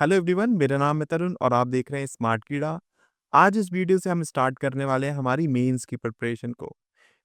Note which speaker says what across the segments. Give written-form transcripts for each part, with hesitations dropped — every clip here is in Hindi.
Speaker 1: हेलो एवरीवन, मेरा नाम है तरुण और आप देख रहे हैं स्मार्ट कीड़ा। आज इस वीडियो से हम स्टार्ट करने वाले हैं हमारी मेंस की प्रिपरेशन को।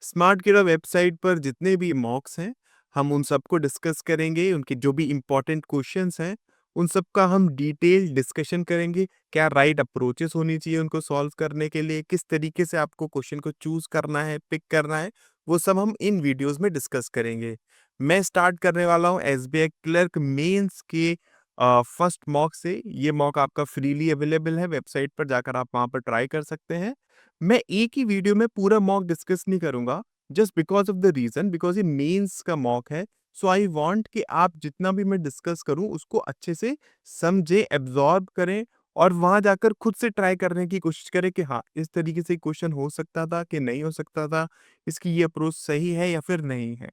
Speaker 1: स्मार्ट कीड़ा वेबसाइट पर जितने भी मॉक्स हैं, हम उन सबको डिस्कस करेंगे। उनके जो भी इम्पोर्टेंट क्वेश्चंस हैं, उन सब का हम डिटेल डिस्कशन करेंगे। क्या राइट अप्रोचेस होनी चाहिए उनको सॉल्व करने के लिए, किस तरीके से आपको क्वेश्चन को चूज करना है, पिक करना है, वो सब हम इन वीडियोस में डिस्कस करेंगे। मैं स्टार्ट करने वाला हूँ एसबीआई क्लर्क मेंस के फर्स्ट मॉक से। ये मॉक आपका फ्रीली अवेलेबल है, वेबसाइट पर जाकर आप वहाँ पर ट्राई कर सकते हैं। मैं एक ही वीडियो में पूरा मॉक डिस्कस नहीं करूँगा, just because of the reason because ये मेंस का मॉक है। सो आई वांट कि आप जितना भी मैं डिस्कस करूँ उसको अच्छे से समझें, एब्ज़ॉर्ब करें और वहाँ जाकर खुद से ट्राई करने की कोशिश करें कि हाँ, इस तरीके से क्वेश्चन हो सकता था कि नहीं हो सकता था, इसकी ये अप्रोच सही है या फिर नहीं है।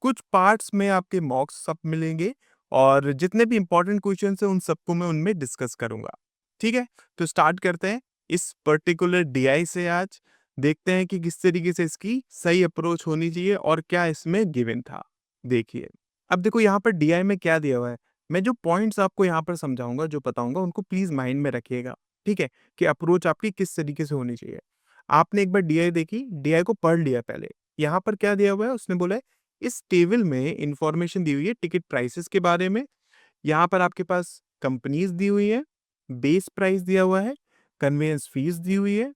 Speaker 1: कुछ पार्ट्स में आपके मॉक्स सब मिलेंगे और जितने भी इंपॉर्टेंट क्वेश्चंस हैं उन सबको मैं उनमें डिस्कस करूंगा। ठीक है, तो स्टार्ट करते हैं इस पर्टिकुलर डीआई से। आज देखते हैं कि किस तरीके से इसकी सही अप्रोच होनी चाहिए और क्या इसमें गिवन था। देखिए, अब देखो यहाँ पर डीआई में क्या दिया हुआ है। मैं जो पॉइंट्स आपको यहाँ पर समझाऊंगा, जो बताऊंगा, उनको प्लीज माइंड में रखिएगा। ठीक है, कि अप्रोच आपकी किस तरीके से होनी चाहिए। आपने एक बार डीआई देखी, डीआई को पढ़ लिया पहले। यहाँ पर क्या दिया हुआ है, उसने बोला है इस टेबल में इंफॉर्मेशन दी हुई है टिकट प्राइसेस के बारे में। यहाँ पर आपके पास कंपनीज दी हुई है, बेस प्राइस दिया हुआ है, कन्वेंस फीस दी हुई है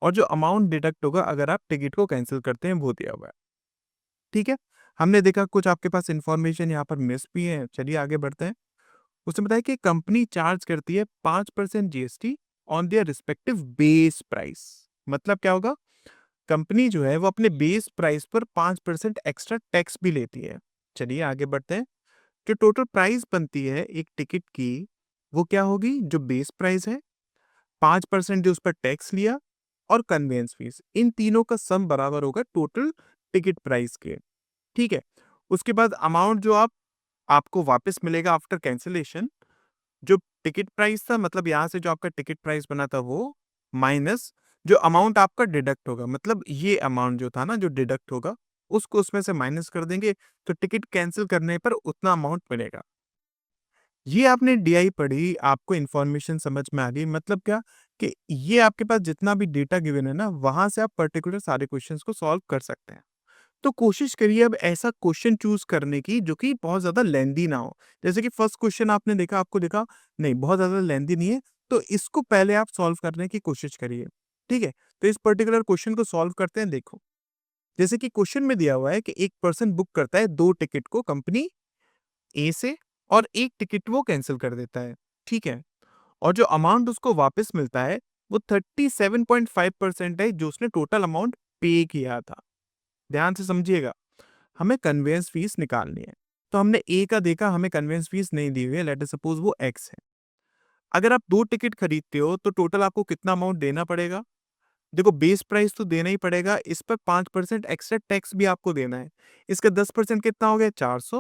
Speaker 1: और जो अमाउंट डिडक्ट होगा अगर आप टिकट को कैंसिल करते हैं वो दिया हुआ है। ठीक है, हमने देखा कुछ आपके पास इंफॉर्मेशन यहाँ पर मिस भी है। चलिए आगे बढ़ते हैं। उसने बताया कि कंपनी चार्ज करती है 5% GST on their respective base price. मतलब क्या होगा, कंपनी जो है वो अपने बेस प्राइस पर 5% एक्स्ट्रा टैक्स भी लेती है। चलिए आगे बढ़ते हैं। जो टोटल प्राइस बनती है एक टिकट की, वो क्या होगी, जो बेस प्राइस है, 5% जो उस पर टैक्स लिया और कन्वेंस फीस, इन तीनों का सम बराबर होगा टोटल टिकट प्राइस के। ठीक है, उसके बाद अमाउंट जो आपको वापस मिलेगा आफ्टर कैंसिलेशन, जो टिकट प्राइस था, मतलब यहाँ से जो आपका टिकट प्राइस बना था वो, माइनस जो अमाउंट आपका डिडक्ट होगा, मतलब ये अमाउंट जो था ना जो डिडक्ट होगा, उसको उसमें से माइनस कर देंगे, तो टिकट कैंसिल करने पर उतना अमाउंट मिलेगा। ये आपने डीआई पढ़ी, आपको इन्फॉर्मेशन समझ में आ गई। मतलब क्या, कि ये आपके पास जितना भी डेटा गिवन है ना, वहां से आप पर्टिकुलर सारे क्वेश्चंस को सॉल्व कर सकते हैं। तो कोशिश करिए अब ऐसा क्वेश्चन चूज करने की जो कि बहुत ज्यादा लेंदी ना हो। जैसे कि फर्स्ट क्वेश्चन आपने देखा, आपको देखा नहीं बहुत ज्यादा लेंदी नहीं है, तो इसको पहले आप सॉल्व करने की कोशिश करिए। ठीक है, तो इस पर्टिकुलर क्वेश्चन को सॉल्व करते हैं। देखो, जैसे कि क्वेश्चन में दिया हुआ है कि एक पर्सन बुक करता है 2 टिकट को कंपनी ए से और एक टिकट वो कैंसिल कर देता है। ठीक है, और जो अमाउंट उसको वापस मिलता है वो 37.5% है जो उसने टोटल अमाउंट पे किया था। ध्यान से समझिएगा, हमें कन्वेंस फीस निकालनी है। तो हमने ए का देखा, हमें कन्वेंस फीस नहीं दी हुई है, लेट अस सपोज वो एक्स है। अगर आप 2 टिकट खरीदते हो तो टोटल आपको कितना अमाउंट देना पड़ेगा। देखो, बेस प्राइस तो देना ही पड़ेगा, इस पर 5% एक्स्ट्रा टैक्स भी आपको देना है। इसका 10% कितना हो गया, 400।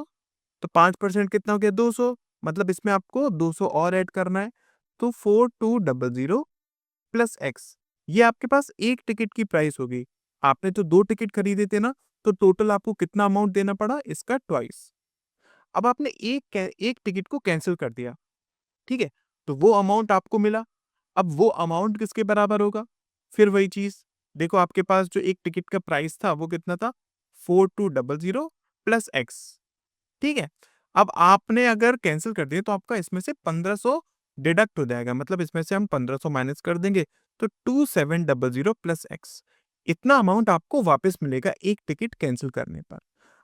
Speaker 1: तो 5% कितना हो गया, 200। मतलब इसमें आपको 200 और ऐड करना है। तो 4200 प्लस एक्स, ये आपके पास एक टिकट की प्राइस होगी। आपने तो 2 टिकट खरीदे थे ना, तो टोटल आपको कितना अमाउंट देना पड़ा, इसका ट्वाइस। अब आपने एक टिकट को कैंसिल कर दिया। ठीक है, तो वो अमाउंट आपको मिला। अब वो अमाउंट किसके बराबर होगा, फिर वही चीज। देखो, आपके पास जो एक टिकट का प्राइस था वो कितना था, 4200 प्लस एक्स। ठीक है, अब आपने अगर कैंसिल कर दिया तो आपका इसमें से 1500 डिडक्ट हो जाएगा, मतलब इसमें से हम 1500 माइनस कर देंगे, तो 2700 प्लस एक्स, इतना अमाउंट आपको वापस मिलेगा एक टिकट कैंसिल करने पर।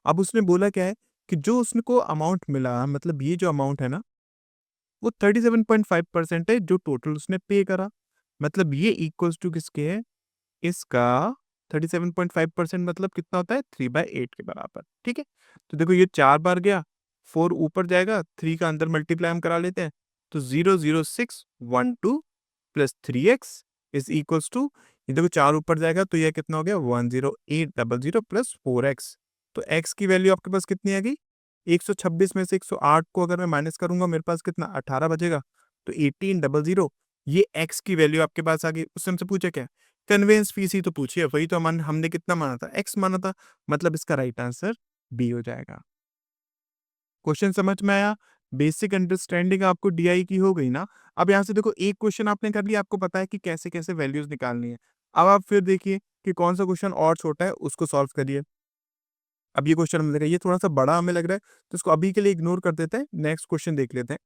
Speaker 1: अब उसने बोला क्या है, कि जो उसको अमाउंट मिला, मतलब ये जो अमाउंट है ना, वो 37.5% है जो टोटल उसने पे करा। मतलब ये इक्वल्स टू किसके है, इसका 37.5% मतलब कितना होता है, 3/8 के बराबर। ठीक है, तो देखो ये 4 बार गया, 4 ऊपर जाएगा, 3 का अंदर मल्टीप्लाई हम करा लेते हैं, तो 00612 plus 3x is equals to, ये देखो 4 ऊपर जाएगा तो यह कितना हो गया, 10800 प्लस 4x। तो x की वैल्यू आपके पास कितनी आ गई, 126 में से 108 को अगर मैं माइनस करूंगा, मेरे पास कितना 18 बचेगा, तो 1800। ये x की वैल्यू आपके पास आ गई। उससे हमसे पूछा क्या, कन्वेंस फीस ही तो पूछी है, वही तो हमने कितना माना था, एक्स माना था। मतलब इसका राइट आंसर बी हो जाएगा। क्वेश्चन समझ में आया। बेसिक अंडरस्टैंडिंग आपको डीआई की हो गई ना। अब यहाँ से देखो एक क्वेश्चन आपने कर लिया, आपको पता है कि कैसे-कैसे वैल्यूज़ निकालनी है। अब आप फिर देखिए कि कौन-सा क्वेश्चन और छोटा है, उसको सॉल्व करिए। अब ये क्वेश्चन हमें लगा ये थोड़ा-सा बड़ा हमें लग रहा है, तो इसको अभी के लिए इग्नोर कर देते हैं, नेक्स्ट क्वेश्चन देख लेते हैं।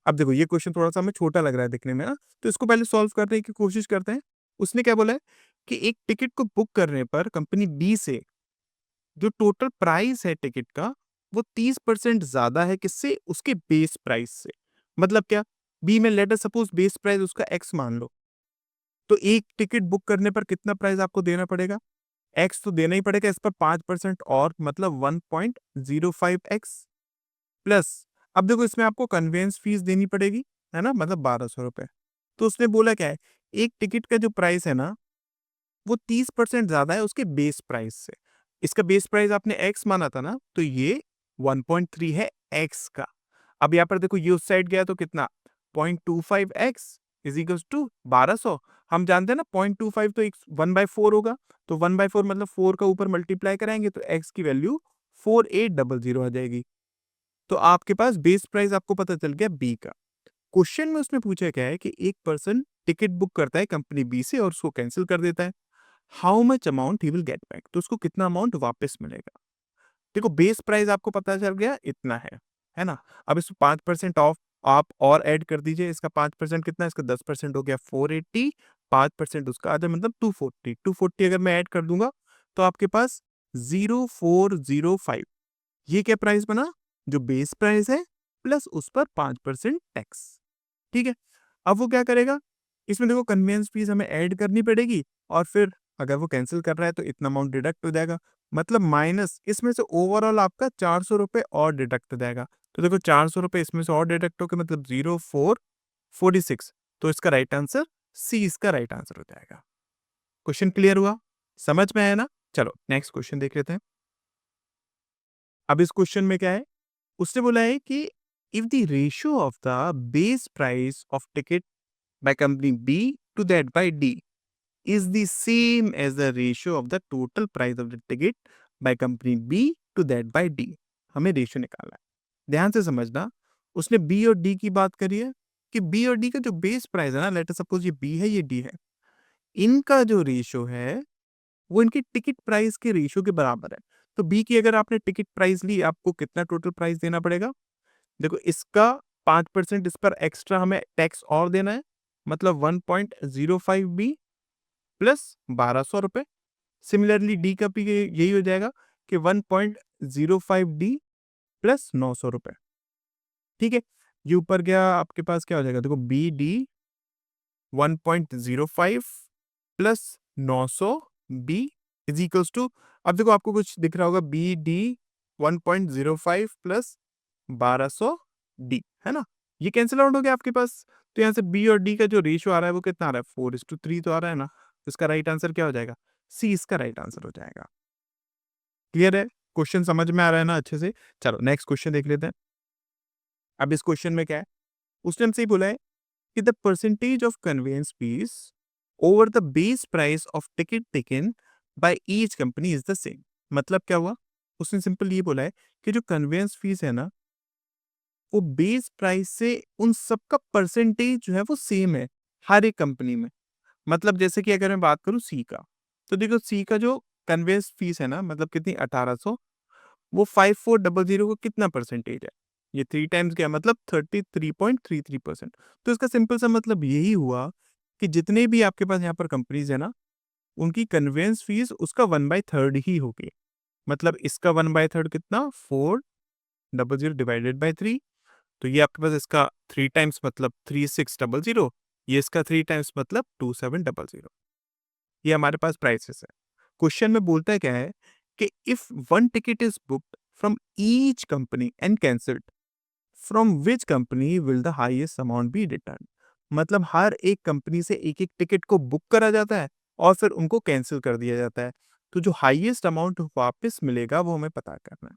Speaker 1: अब देखो ये क्वेश्चन थोड़ा-सा हमें छोटा लग रहा है दिखने में ना, तो इसको पहले सॉल्व करने की कोशिश करते हैं। उसने क्या बोला है कि एक टिकट को बुक करने पर कंपनी बी से जो टोटल प्राइस है टिकट का, वो 30% ज़्यादा है किससे? उसके बेस प्राइस से। मतलब क्या? बी में let us suppose base price उसका एक्स मान लो, तो एक टिकट बुक करने पर कितना प्राइस आपको देना पड़ेगा? एक्स तो देना ही पड़ेगा, इस पर 5% और मतलब 1.05 एक्स प्लस अब देखो इसमें आपको कन्वेंस फीस देनी पड़ेगी, है ना? मतलब ₹1200। तो उसने बोला क्या है, एक टिकट का जो प्राइस है ना, वो 30% ज़्यादा है उसके बेस प्राइस से। इसका बेस प्राइस आपने एक्स माना था ना, तो ये 1.3 है एक्स का। अब यहाँ पर देखो ये उस साइड गया तो कितना 0.25 एक्स इज इक्वल्स टू 1200। हम जानते हैं ना 0.25 तो एक 1/4 होगा, तो 1/4 मतलब 4 का ऊपर मल्टीप्लाई कराएंगे तो एक्स की वैल्यू 4800 आ जाएगी। तो आपके पास बेस प्राइस आपको पता चल गया बी का। क्वेश्चन में उसमें पूछा क्या है कि एक पर्सन टिकट बुक करता है कंपनी बी से और उसको कैंसिल कर देता है। How much amount he will get back, तो उसको कितना अमाउंट वापस मिलेगा। देखो बेस प्राइस आपको पता चल गया इतना है ना। अब इसमें 5% ऑफ आप और ऐड कर दीजिए, इसका 5% कितना, इसका 10% हो गया 480, 5% उसका आधा मतलब 240, 240 अगर मैं ऐड कर दूंगा तो आपके पास 0405, ये क्या प्राइस बना, जो बेस प्राइस है प्लस उस पर 5% टैक्स। ठीक है। अब वो क्या करेगा, इसमें देखो कन्वेंस फीस हमें ऐड करनी पड़ेगी और फिर अगर वो कैंसिल कर रहा है तो इतना अमाउंट डिडक्ट हो जाएगा, मतलब माइनस इसमें से ओवरऑल आपका 400 रुपए और डिडक्ट हो जाएगा। तो देखो 400 रुपए इसमें से और डिडक्ट होकर मतलब 0446, तो इसका राइट आंसर सी इसका राइट आंसर हो जाएगा। क्वेश्चन क्लियर हुआ, समझ में आया ना। चलो नेक्स्ट क्वेश्चन देख लेते हैं। अब इस क्वेश्चन में क्या है, उसने बोला है कि if the ratio of the base price of ticket by company B to that by D is the same as the ratio of the total price of the ticket by company B to that by D। हमें रेशियो निकालना है। ध्यान से समझना, उसने B और D की बात करी है कि B और D का जो बेस प्राइस है ना, लेट अस सपोज ये B है ये D है, इनका जो रेशियो है वो इनकी टिकट प्राइस के रेशियो के बराबर है। तो B की अगर आपने टिकट प्राइस ली, आपको कितना टोटल प्राइस देना पड़ेगा। देखो इसका 5% इस पर एक्स्ट्रा हमें टैक्स और देना है, मतलब 1.05 बी प्लस 1200 रुपए। सिमिलरली डी का भी यही हो जाएगा कि 1.05 डी प्लस 900 रुपए। ठीक है, ये ऊपर गया आपके पास क्या हो जाएगा, देखो B D 1.05 plus 900 B is equals to, अब देखो आपको कुछ दिख रहा होगा बी डी 1.05 प्लस 1200 डी, है ना। ये कैंसिल आउट हो गया आपके पास, तो यहाँ से बी और डी का जो रेशियो आ रहा है वो कितना आ रहा है, 4:3 तो आ रहा है ना। तो इसका राइट आंसर क्या हो जाएगा, सी इसका राइट आंसर हो जाएगा। क्लियर है, क्वेश्चन समझ में आ रहा है ना अच्छे से। चलो नेक्स्ट क्वेश्चन देख लेते हैं। अब इस क्वेश्चन में क्या है, उसने हमसे ही बोला है कि the percentage of convenience fees over the base price of ticket taken by each company is the same. मतलब क्या हुआ, उसने सिंपल ये बोला है कि जो कन्वेंस फीस है ना, वो बेस प्राइस से उन सबका परसेंटेज जो है वो सेम है हर एक कंपनी में। मतलब जैसे कि अगर मैं बात करूं सी का, तो देखो सी का जो कन्वेंस फीस है ना, मतलब कितनी 1800, वो 5400 को कितना परसेंटेज है, ये 3 टाइम्स गया मतलब 33.33%। तो इसका सिंपल सा मतलब यही हुआ कि जितने भी आपके पास यहाँ पर कंपनीज है ना, उनकी कन्वेंस फीस उसका 1/3 ही होगी। मतलब इसका 1/3 कितना 400 डिवाइडेड बाई 3, तो ये आपके पास इसका 3 टाइम्स मतलब 3600, ये इसका 3 टाइम्स मतलब 2700। ये हमारे पास प्राइसेस है। क्वेश्चन में बोलता है क्या है कि if one ticket is booked from each company and cancelled, from which company will the highest amount be return. मतलब हर एक कंपनी से एक एक टिकट को बुक करा जाता है और फिर उनको कैंसिल कर दिया जाता है, तो जो हाईएस्ट अमाउंट वापस मिलेगा वो हमें पता करना है।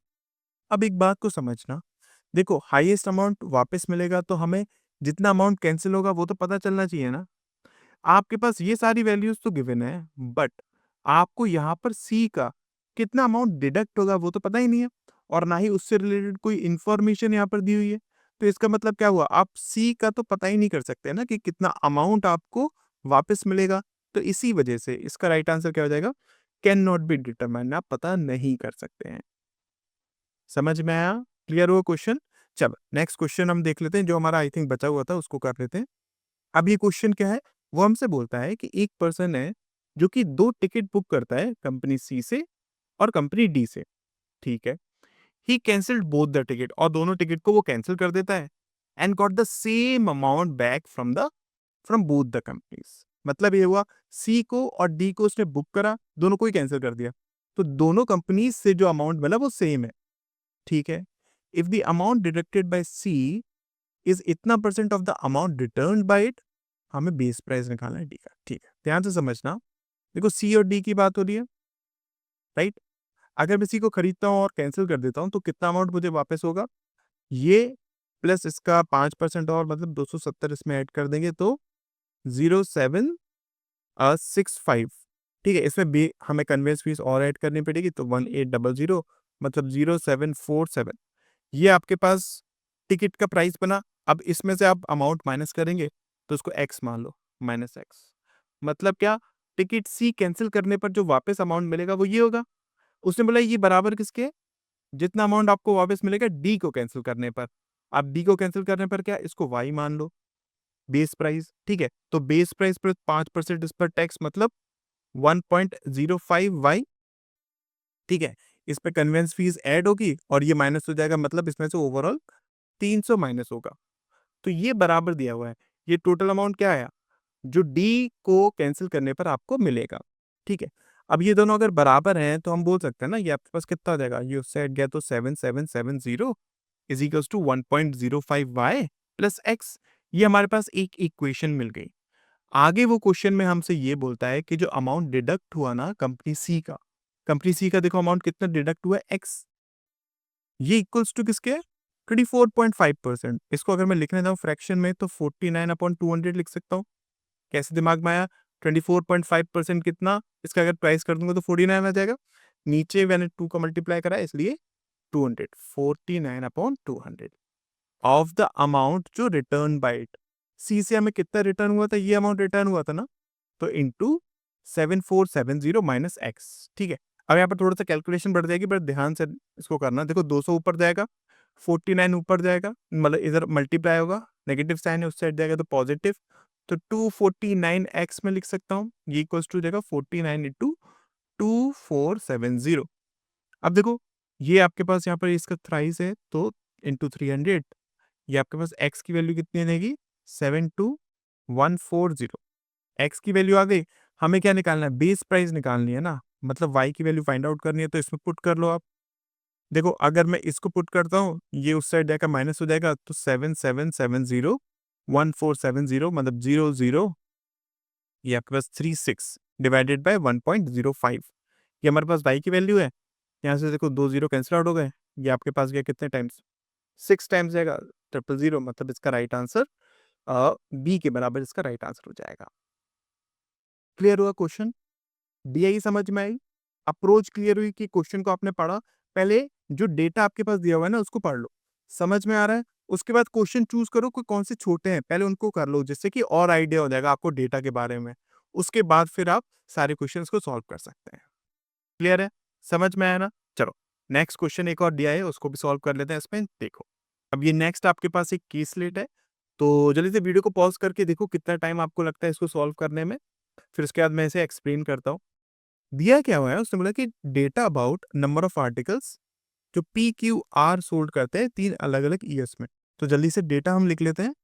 Speaker 1: अब एक बात को समझना, देखो हाईएस्ट अमाउंट वापस मिलेगा तो हमें जितना अमाउंट कैंसिल होगा वो तो पता चलना चाहिए ना। आपके पास ये सारी वैल्यूज तो गिवन है, बट आपको यहाँ पर सी का कितना अमाउंट डिडक्ट होगा वो तो पता ही नहीं है। और ना ही उससे रिलेटेड कोई इंफॉर्मेशन यहाँ पर दी हुई है। तो इसका मतलब क्या हुआ, आप सी का तो पता ही नहीं कर सकते ना कि कितना अमाउंट आपको वापस मिलेगा। तो इसी वजह से इसका राइट आंसर क्या हो जाएगा, कैन नॉट बी डिटरमाइंड, आप पता नहीं कर सकते हैं। समझ में आया? क्लियर हुआ क्वेश्चन? चलो नेक्स्ट क्वेश्चन हम देख लेते हैं, जो हमारा आई थिंक बचा हुआ था उसको कर लेते हैं। अब ये क्वेश्चन क्या है, वो हमसे बोलता है कि एक पर्सन है जो कि 2 टिकट बुक करता है कंपनी सी से और कंपनी डी से, ठीक है? ही कैंसल्ड बोथ द टिकट, और दोनों टिकट को वो कैंसिल कर देता है and got the same amount back from both the companies. मतलब ये हुआ, सी को और डी को उसने बुक करा, दोनों को ही कैंसिल कर दिया, तो दोनों कंपनीज से जो अमाउंट मिला वो सेम है, ठीक है? If the amount deducted by C is इतना percent of the amount return by it, हमें बेस प्राइस निकालना है डी का, ठीक है? ध्यान से समझना, देखो सी और डी की बात हो रही है, राइट? अगर मैं सी को खरीदता हूँ और कैंसिल कर देता हूँ तो कितना अमाउंट मुझे वापस होगा, ये प्लस इसका 5% और मतलब 270 इसमें ऐड कर देंगे तो 0765, ठीक है? इसमें भी हमें कन्वेंस फीस और ऐड करनी पड़ेगी तो 1800 मतलब 0747, ये आपके पास टिकट का प्राइस बना। अब इसमें से आप अमाउंट माइनस करेंगे तो इसको एक्स मान लो, माइनस एक्स, मतलब क्या, टिकट सी कैंसिल करने पर जो वापस अमाउंट मिलेगा वो ये होगा। उसने बोला ये बराबर किसके है? जितना अमाउंट आपको वापस मिलेगा डी को कैंसिल करने पर। आप डी को कैंसिल करने पर क्या, इसको वाई मान लो, बेस प्राइस, ठीक है? तो बेस प्राइस पर 5% इस पर टैक्स, मतलब 1.05 वाई, ठीक है? इस पे कन्वेंस फीस ऐड होगी और ये माइनस हो जाएगा, मतलब इसमें से ओवरऑल 300 माइनस होगा। तो ये बराबर दिया हुआ है, ये टोटल अमाउंट क्या आया जो डी को कैंसिल करने पर आपको मिलेगा, ठीक है? अब ये दोनों अगर बराबर हैं तो हम बोल सकते हैं ना, ये आपके पास कितना आ जाएगा, ये उससे हट गया तो 7770 is equals to 1.05 Y plus X. ये हमारे पास एक इक्वेशन मिल गई। आगे वो क्वेश्चन में हमसे ये बोलता है कि जो अमाउंट डिडक्ट हुआ ना कंपनी सी का देखो अमाउंट कितना डिडक्ट हुआ है, एक्स, ये इक्वल्स टू किसके है, 24.5%। इसको अगर मैं लिखने जाऊं फ्रैक्शन में तो 49/200 लिख सकता हूँ। कैसे दिमाग में आया, 24.5% कितना, इसका अगर प्राइस कर दूंगा तो 49 आ जाएगा, नीचे मैंने 2 का मल्टीप्लाई करा है इसलिए 200, 49/200 ऑफ द अमाउंट जो रिटर्न बाय इट। सी से हमें कितना रिटर्न हुआ था, ये अमाउंट रिटर्न हुआ था ना, तो इंटू 7470 माइनस एक्स, ठीक है? अब यहाँ पर थोड़ा सा कैलकुलेशन बढ़ जाएगी, बट ध्यान से इसको करना। देखो 200 ऊपर जाएगा, 49 ऊपर जाएगा, मतलब इधर मल्टीप्लाई होगा, नेगेटिव साइन है उस साइड जाएगा तो पॉजिटिव, तो 249x में लिख सकता हूँ, ये इक्वल्स टू जाएगा 49 इंटू 2470। अब देखो ये आपके पास यहाँ पर इसका थ्राइस है तो इंटू 300, ये आपके पास x की वैल्यू कितनी रहेगी, 72140। x की वैल्यू आ गई, हमें क्या निकालना है, बेस प्राइस निकालनी है ना, मतलब y की वैल्यू फाइंड आउट करनी है, तो इसमें पुट कर लो आप। देखो अगर मैं इसको पुट करता हूँ, ये उस साइड जाएगा माइनस हो जाएगा, तो 7770 1470 मतलब 00, ये आपके पास 36 डिवाइडेड बाय 1.05, ये हमारे पास y की वैल्यू है। यहाँ से देखो 2 जीरो कैंसिल आउट हो गए, ये आपके पास गया कितने टाइम्स, 6 टाइम्स जाएगा, 000, मतलब इसका राइट आंसर बी के बराबर इसका राइट आंसर हो जाएगा। क्लियर हुआ क्वेश्चन? डीआई समझ में आई, अप्रोच क्लियर हुई कि क्वेश्चन को आपने पढ़ा, पहले जो डेटा आपके पास दिया हुआ है ना उसको पढ़ लो, समझ में आ रहा है, उसके बाद क्वेश्चन चूज करो कि कौन से छोटे हैं, पहले उनको कर लो, जिससे कि और आइडिया हो जाएगा आपको डेटा के बारे में, उसके बाद फिर आप सारे क्वेश्चंस को सॉल्व कर सकते हैं। क्लियर है, समझ में आया ना? चलो नेक्स्ट क्वेश्चन एक और दिया है, उसको भी सॉल्व कर लेते हैं। इसमें देखो, अब ये नेक्स्ट आपके पास एक केस लेट है, तो जल्दी से वीडियो को पॉज करके देखो कितना टाइम आपको लगता है इसको सॉल्व करने में, फिर उसके बाद मैं इसे एक्सप्लेन करता हूँ। दिया क्या हुआ है, उसने बोला कि data about number of articles जो पी क्यू आर सोल्ड करते हैं 3 अलग अलग ईयर्स में। तो जल्दी से डेटा हम लिख लेते हैं,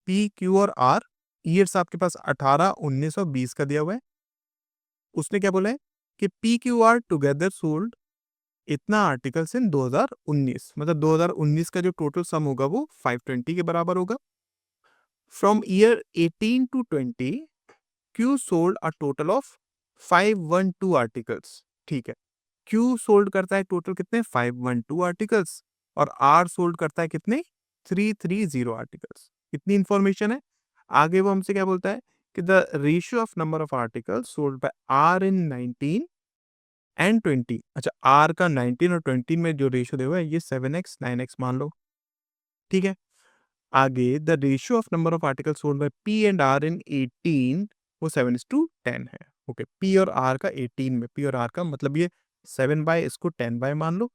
Speaker 1: पी क्यू और आर, ईयर्स आपके पास 18, 19 और 20 का दिया हुआ है। उसने क्या बोला है कि P Q R together sold इतना आर्टिकल्स इन 2019, मतलब 2019 का जो टोटल सम होगा वो 520 के बराबर होगा। From year 18 to 20 Q sold a total of 512 articles, ठीक है? क्यू सोल्ड करता है टोटल कितने, 512 आर्टिकल्स, और आर सोल्ड करता है कितने, 330 आर्टिकल्स। इतनी इंफॉर्मेशन है। आगे वो हमसे क्या बोलता है कि the ratio of number of articles sold by R in 19 and 20। अच्छा, आर का 19 और 20 में जो रेशियो दिया हुआ है ये 7x 9x मान लो, ठीक है। आगे the ratio of number of articles sold by P and R in 18 वो 7:10 है। ओके, पी और आर का 18 में, पी और आर का मतलब ये 7 बाय इसको 10 बाय मान लो,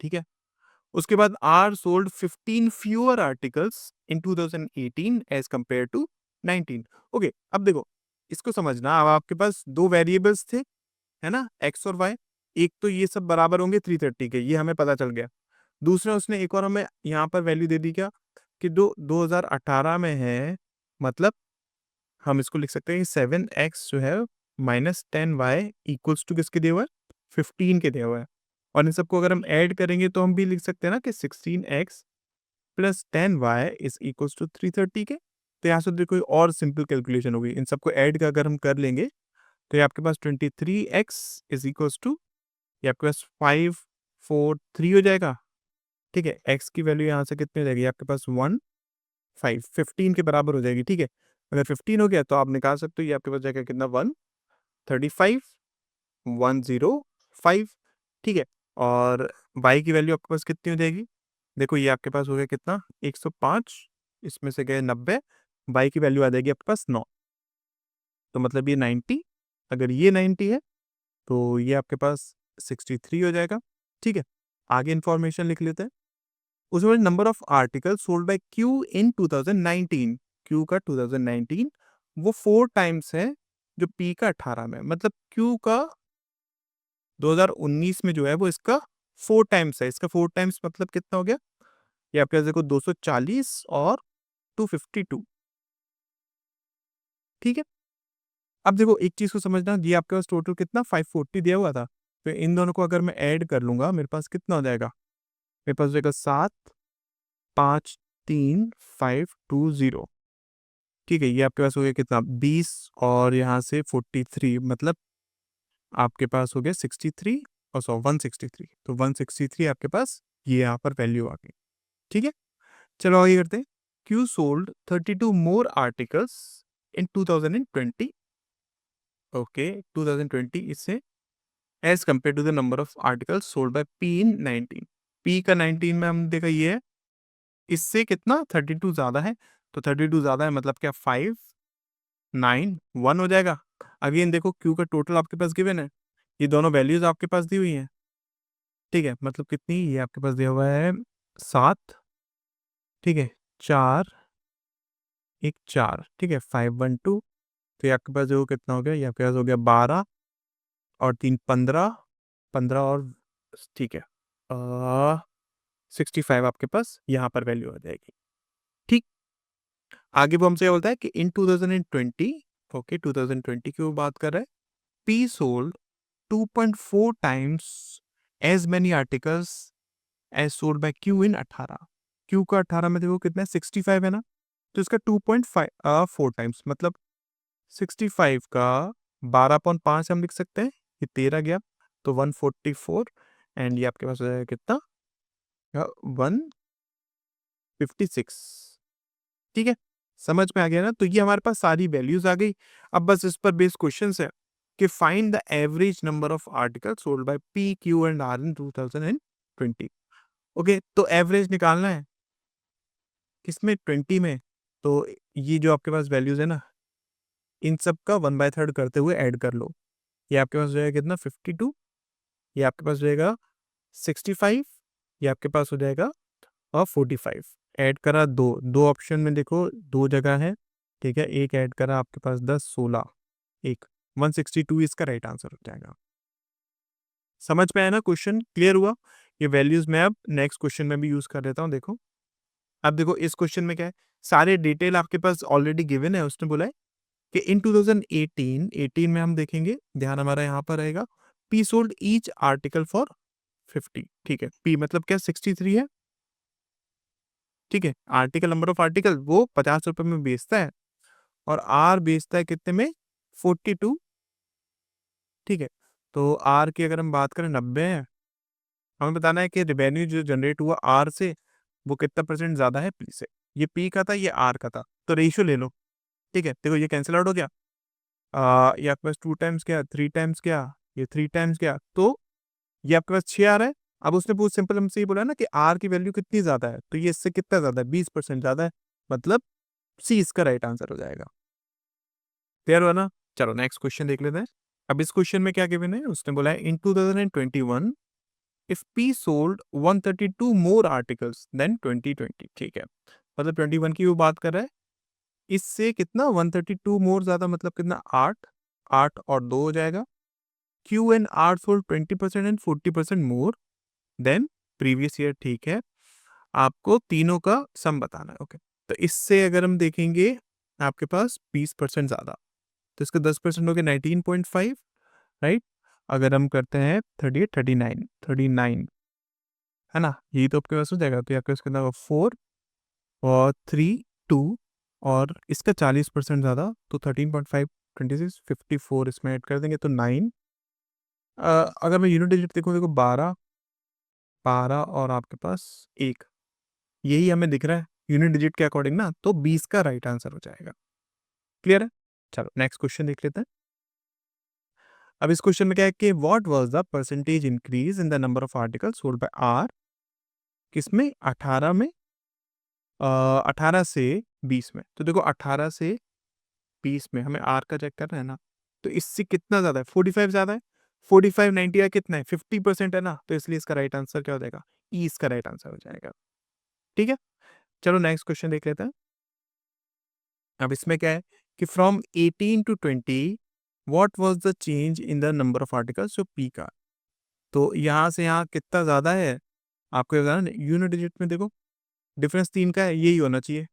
Speaker 1: ठीक है। उसके बाद R sold 15 fewer articles in 2018 as compare to 19। Okay, अब देखो इसको समझना। अब आपके पास दो वेरिएबल्स थे, है ना, एक्स और वाई। एक तो ये सब बराबर होंगे 330 के, ये हमें पता चल गया। दूसरा उसने एक और हमें यहाँ पर वैल्यू दे दी क्या, कि 2018 में है, मतलब हम इसको लिख सकते हैं कि 7x जो है -10y इक्वल्स टू किसके दिया हुआ है, 15 के दिया हुआ है। और इन सबको अगर हम ऐड करेंगे तो हम भी लिख सकते हैं ना कि 16x plus 10y is equals to 330 के। तो यहाँ से कोई और सिंपल कैलकुलेशन होगी, इन सबको ऐड का अगर हम कर लेंगे तो ये आपके पास 23x इज इक्वल्स टू, ये आपके पास 543 हो जाएगा, ठीक है। x की वैल्यू यहाँ से कितनी हो जाएगी आपके पास 15 के बराबर हो जाएगी, ठीक है। अगर 15 हो गया तो आप निकाल सकते हो, ये आपके पास जाएगा कितना 135 105, ठीक है। और y की वैल्यू आपके पास कितनी हो जाएगी, देखो ये आपके पास हो गया कितना 105, इसमें से गए 90, y की वैल्यू आ जाएगी आपके पास 9, तो मतलब ये 90। अगर ये 90 है तो ये आपके पास 63 हो जाएगा, ठीक है। आगे इंफॉर्मेशन लिख लेते हैं। उसमें number of article sold by Q in 2019, Q का 2019 वो 4 टाइम्स है जो पी का 18 में, मतलब क्यू का 2019 में जो है वो इसका 4 टाइम्स है। इसका 4 टाइम्स मतलब कितना हो गया, ये आपके पास देखो 240 और 252, ठीक है। अब देखो एक चीज को समझना, ये आपके पास टोटल कितना 540 दिया हुआ था, तो इन दोनों को अगर मैं ऐड कर लूंगा मेरे पास कितना हो जाएगा, मेरे पास हो जाएगा 753 520, ठीक है। ये आपके पास हो गया कितना 20 और यहाँ से 43, मतलब आपके पास हो गया 63 और 163, तो 163 आपके पास ये यहाँ पर वैल्यू आ गई, ठीक है। चलो आगे करते हैं। Q sold 32 more articles in 2020, okay 2020 इससे as compare to the number of articles sold by P in 19। P का 19 में हम देखा ये है, इससे कितना 32 ज्यादा है, तो 32 ज्यादा है मतलब क्या 591 हो जाएगा। अगेन देखो क्यू का टोटल आपके पास गिवन है, ये दोनों वैल्यूज आपके पास दी हुई हैं, ठीक है। मतलब कितनी, ये आपके पास दिया हुआ है 7, ठीक है, 4 1 4, ठीक है 512, तो ये आपके पास जो कितना हो गया, ये आपके पास हो गया 12 और 3 15, 15 और, ठीक है 65 आपके पास यहाँ पर वैल्यू आ जाएगी, ठीक। आगे वो हमसे बोलता है कि इन 2020, ओके 2020 की वो बात कर रहा है, P sold 2.4 times as many articles as sold by Q in 18। Q का 18 में देखो कितना 65 है ना, तो इसका 2.4 टाइम्स मतलब 65 का 12.5 हम लिख सकते हैं, ये 13 गया तो 144, एंड ये आपके पास हो जाएगा कितना 156, ठीक है। समझ में आ गया ना, तो ये हमारे पास सारी वैल्यूज आ गई। अब बस इस पर बेस्ड क्वेश्चन है कि find the average number of article sold by P Q and R in 2020। Okay, तो एवरेज निकालना है किसमें 20 में, तो ये जो आपके पास वैल्यूज है ना, इन सब का 1/3 करते हुए ऐड कर लो। ये आपके पास हो जाएगा कितना 52, ये आपके पास हो जाएगा 65, ये आपके पास हो जाएगा और 45। ऐड करा दो, दो ऑप्शन में देखो दो जगह है, ठीक है। एक ऐड करा आपके पास 10 16, एक 162 इसका राइट आंसर हो जाएगा। समझ में आया ना, क्वेश्चन क्लियर हुआ। ये वैल्यूज मैं अब नेक्स्ट क्वेश्चन में भी यूज कर लेता हूँ। देखो अब देखो इस क्वेश्चन में क्या है, सारे डिटेल आपके पास ऑलरेडी गिवन है। उसने बोला है कि इन 2018 में हम देखेंगे, ध्यान हमारा यहाँ पर रहेगा, P sold each article for 50, ठीक है। पी मतलब क्या 63 है, ठीक है। आर्टिकल नंबर ऑफ आर्टिकल वो 50 रुपए में बेचता है और आर बेचता है कितने में 42, ठीक है। तो आर की अगर हम बात करें 90 है, हमें बताना है कि रेवेन्यू जो जनरेट हुआ आर से वो कितना परसेंट ज्यादा है पी से। ये पी का था, ये आर का था, तो रेशियो ले लो, ठीक है। देखो ये कैंसिल आउट हो गया, ये आपके पास 2 टाइम्स क्या 3 टाइम्स क्या ये 3 टाइम्स गया, तो ये आपके पास 6 आ रहा है। अब उसने बहुत सिंपल हमसे ये बोला ना कि आर की वैल्यू कितनी ज़्यादा है, तो ये इससे कितना ज़्यादा है, 20% ज़्यादा है, मतलब सी इसका राइट आंसर हो जाएगा। क्लियर हुआ ना? चलो नेक्स्ट क्वेश्चन देख लेते हैं। अब इस क्वेश्चन में क्या गिवन है, उसने बोला है in 2021 if P sold 132 more articles then 2020, ठीक है, मतलब 21 की वो बात कर रहा है, इससे कितना 132 मोर ज्यादा, मतलब कितना 8, 8 और 2 हो जाएगा। Q and R sold 20% and 40% more than previous year, ठीक है, आपको तीनों का सम बताना है। ओके, तो इससे अगर हम देखेंगे आपके पास 20% ज्यादा, तो इसका 10% हो गया 19.5, राइट। अगर हम करते हैं 38, 39 है ना, यही तो आपके पास हो जाएगा, तो आपके पास कितना 4 और 3 2, और इसका 40% ज़्यादा, तो 13.5 26 54 इसमें ऐड कर देंगे तो 9। अगर मैं यूनिट डिजिट देखूँ, देखो 12 12 और आपके पास 1, यही हमें दिख रहा है यूनिट डिजिट के अकॉर्डिंग ना, तो 20 का राइट आंसर हो जाएगा। क्लियर है? चलो नेक्स्ट क्वेश्चन देख लेते हैं। अब इस क्वेश्चन में क्या है कि what was the percentage increase in the number of articles sold by R, किसमें 18 में, 18 से 20 में। तो देखो 18 से 20 में हमें आर का चेक करना है ना, तो इससे कितना ज्यादा है, 45 ज्यादा है, 45 90 या कितना है 50% है ना, तो इसलिए इसका राइट आंसर क्या हो जाएगा, ई इसका राइट आंसर हो जाएगा। ठीक है, चलो नेक्स्ट क्वेश्चन देख लेते हैं। अब इसमें क्या है कि from 18 to 20 what was the change in the number of articles जो पी का, तो यहाँ से यहाँ कितना ज्यादा है आपको ये बताना ना, यूनिट डिजिट में देखो डिफरेंस 3 का है, यही होना चाहिए,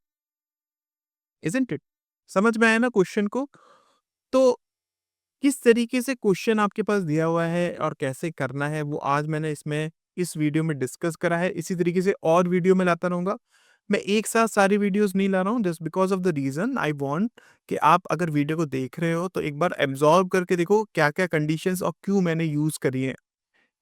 Speaker 1: इजंट इट। समझ में आया ना क्वेश्चन को? तो किस तरीके से क्वेश्चन आपके पास दिया हुआ है और कैसे करना है, वो आज मैंने इसमें इस वीडियो में डिस्कस करा है। इसी तरीके से और वीडियो में लाता रहूंगा। मैं एक साथ सारी वीडियोस नहीं ला रहा हूँ, just because of the reason I want कि आप अगर वीडियो को देख रहे हो तो एक बार एब्जॉर्ब करके देखो क्या क्या कंडीशंस और क्यों मैंने यूज करी है।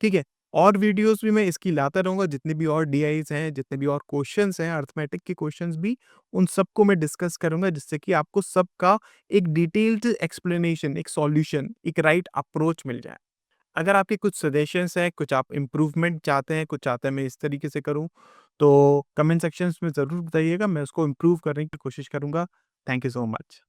Speaker 1: ठीक है, और वीडियोस भी मैं इसकी लाता रहूँगा, जितने भी और डीआईज़ हैं, जितने भी और क्वेश्चंस हैं, अरिथमेटिक के क्वेश्चंस भी, उन सबको मैं डिस्कस करूँगा, जिससे कि आपको सबका एक डिटेल्ड एक्सप्लेनेशन, एक सॉल्यूशन, एक राइट अप्रोच मिल जाए। अगर आपके कुछ सजेशंस हैं, कुछ आप इम्प्रूवमेंट चाहते हैं, कुछ चाहते हैं मैं इस तरीके से करूँ, तो कमेंट सेक्शंस में ज़रूर बताइएगा, मैं उसको इम्प्रूव करने की कोशिश करूँगा। Thank you so much.